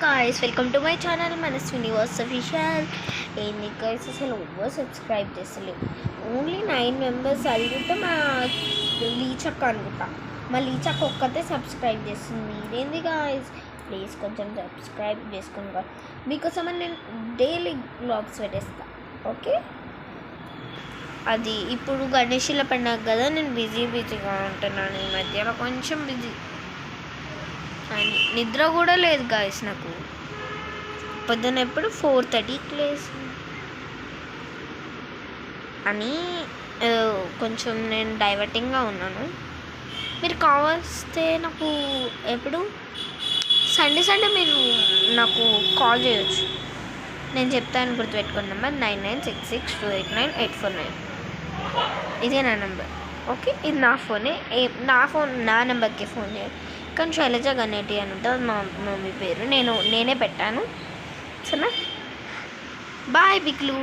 guys, welcome to my channel Manaswini was official. ఏంది guys అసలు over subscribe చేస్తలేదు. Only 9 members అడిగితే మా లీచక్క అనుకుంటా. మా లీచక్క ఒక్కతే సబ్స్క్రైబ్ చేస్తుంది. ఇదేంది గాయస్, ప్లీజ్ కొంచెం సబ్స్క్రైబ్ చేసుకోండి. మీకోసం నేను డైలీ వ్లాగ్స్ పెట్టేస్తాను. ఓకే, అది ఇప్పుడు గణేషుల పండుగ కదా, నేను బిజీగా ఉంటున్నాను. ఈ మధ్యలో కొంచెం బిజీ అని నిద్ర కూడా లేదు గాయస్. నాకు పొద్దున ఎప్పుడు 4:30కి లేసి అని కొంచెం నేను డైవర్టింగ్గా ఉన్నాను. మీరు కావలిస్తే నాకు ఎప్పుడు సండే మీరు నాకు కాల్ చేయొచ్చు. నేను చెప్తాను, గుర్తుపెట్టుకున్న నెంబర్ 9966289849. ఇదే నా నెంబర్. ఓకే, ఇది నా ఫోనే. నా నెంబర్కి ఫోన్ చేయాలి. కానీ శైలజ గణేటి అని ఉంటుంది మా మమ్మీ పేరు. నేనే పెట్టాను. సరేనా? బాయ్ పిక్లు.